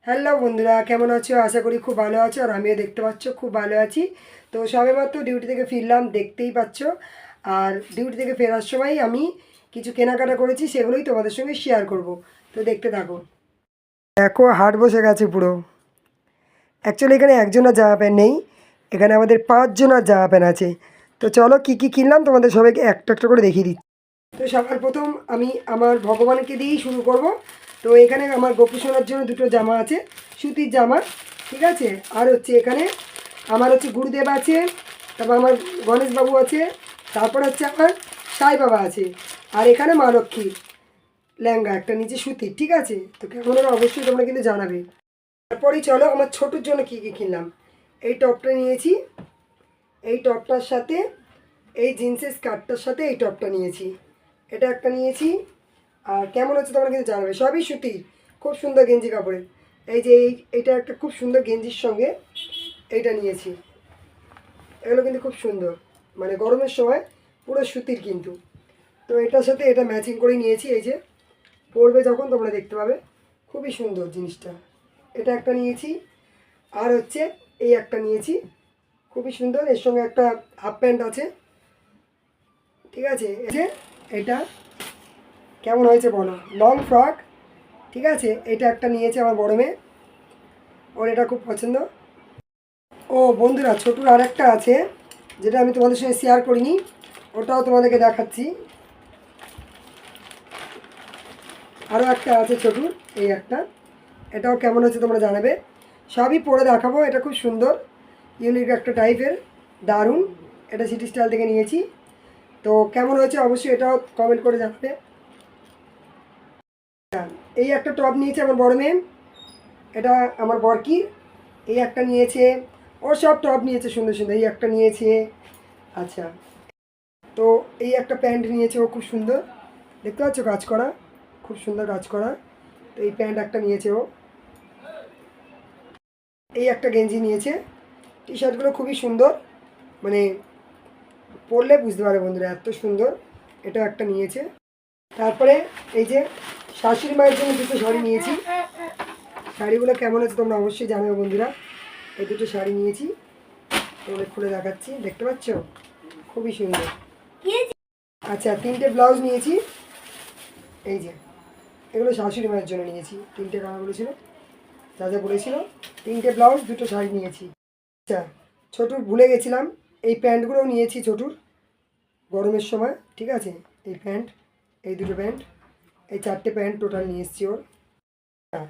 Hello বন্ধুরা, কেমন আছো? আশা করি খুব ভালো আছো। আর আমিও দেখতে পাচ্ছ খুব ভালো আছি। তো সবেমাত্র ডিউটি থেকে ফিরলাম, দেখতেই পাচ্ছ। আর ডিউটি থেকে ফেরার সময় আমি কিছু কেনাকাটা করেছি, সেগুলোই তোমাদের সঙ্গে শেয়ার করব। তো দেখতে থাকো। দেখো, হাট বসে গেছে পুরো। অ্যাকচুয়ালি এখানে একজনের জামা প্যান্ট নেই, এখানে আমাদের 5 জনের জামা প্যান্ট আছে। তো চলো কী কী কিনলাম তোমাদের সবাইকে একটা একটা করে দেখিয়ে দিচ্ছি। তো সবার প্রথম আমি আমার ভগবানকে দিয়েই শুরু করব। তো এখানে আমার গোপু সোনার জন্য দুটো জামা আছে, সুতির জামা, ঠিক আছে। আর হচ্ছে এখানে আমার হচ্ছে গুরুদেব আছে, তারপর আমার গণেশবাবু আছে, তারপর হচ্ছে আমার সাই বাবা আছে। আর এখানে মা লক্ষ্মীর লেহেঙ্গা একটা নিচে সুতির, ঠিক আছে। তো কেমন হলো অবশ্যই তোমরা কিন্তু জানাবে। তারপরেই চলো আমার ছোটোর জন্য কী কী কিনলাম। এই টপটা নিয়েছি, এই টপটার সাথে এই জিন্সের স্কার্টটার সাথে এই টপটা নিয়েছি, এটা একটা নিয়েছি। আর কেমন হচ্ছে তোমরা কিন্তু জানাবে, সবই সুতির, খুব সুন্দর গেঞ্জি কাপড়ের। এই যে এইটা একটা খুব সুন্দর গেঞ্জির সঙ্গে এইটা নিয়েছি, এগুলো কিন্তু খুব সুন্দর, মানে গরমের সময় পুরো সুতির কিন্তু। তো এটার সাথে এটা ম্যাচিং করেই নিয়েছি, এই যে পরবে যখন তোমরা দেখতে পাবে, খুবই সুন্দর জিনিসটা। এটা একটা নিয়েছি। আর হচ্ছে এই একটা নিয়েছি, খুবই সুন্দর, এর সঙ্গে একটা হাফ প্যান্ট আছে, ঠিক আছে। এই যে এটা কেমন হয়েছে বলো, লং ফ্রক, ঠিক আছে। এটা একটা নিয়েছে আমার বড় মেয়ে, ওর এটা খুব পছন্দ। ও বন্ধুরা, ছোটুর আর একটা আছে যেটা আমি তোমাদের সঙ্গে শেয়ার করিনি, ওটাও তোমাদেরকে দেখাচ্ছি। আরও একটা আছে ছোটুর, এই একটা, এটাও কেমন হচ্ছে তোমরা জানাবে। সবই পরে দেখাবো। এটা খুব সুন্দর, ইউনিক একটা টাইপের, দারুণ। এটা সিটি স্টাইল থেকে নিয়েছি। তো কেমন হয়েছে অবশ্যই এটাও কমেন্ট করে জানাবে। এই একটা টপ নিয়েছে আমার বড় মেয়ে, এটা আমার বরকির। এই একটা নিয়েছে, ওর সব টপ নিয়েছে সুন্দর সুন্দর। এই একটা নিয়েছে, আচ্ছা। তো এই একটা প্যান্ট নিয়েছে, ও খুব সুন্দর, দেখতে পাচ্ছ কাজ করা, খুব সুন্দর কাজ করা। তো এই প্যান্ট একটা নিয়েছে ও। এই একটা গেঞ্জি নিয়েছে। টি শার্টগুলো খুবই সুন্দর, মানে পরলে বুঝতে পারবে বন্ধুরা, এত সুন্দর। এটা একটা নিয়েছে। তারপরে এই যে শাশুড়ি মায়ের জন্য দুটো শাড়ি নিয়েছি। শাড়িগুলো কেমন আছে তোমরা অবশ্যই জানাবে বন্ধুরা। এই দুটো শাড়ি নিয়েছি, তোমাদের খুলে দেখাচ্ছি, দেখতে পাচ্ছ, খুবই সুন্দর। আচ্ছা, 3টে ব্লাউজ নিয়েছি, এই যে এগুলো শাশুড়ি মায়ের জন্য নিয়েছি। 3টে কালার বলেছিল, যা যা বলেছিল। 3টে ব্লাউজ, দুটো শাড়ি নিয়েছি। আচ্ছা, ছোটুর ভুলে গেছিলাম, এই প্যান্টগুলোও নিয়েছি ছোটুর গরমের সময়, ঠিক আছে। এই প্যান্ট, এই দুটো প্যান্ট, এই 4টে প্যান্ট টোটাল নিয়ে এসেছি ওর। হ্যাঁ,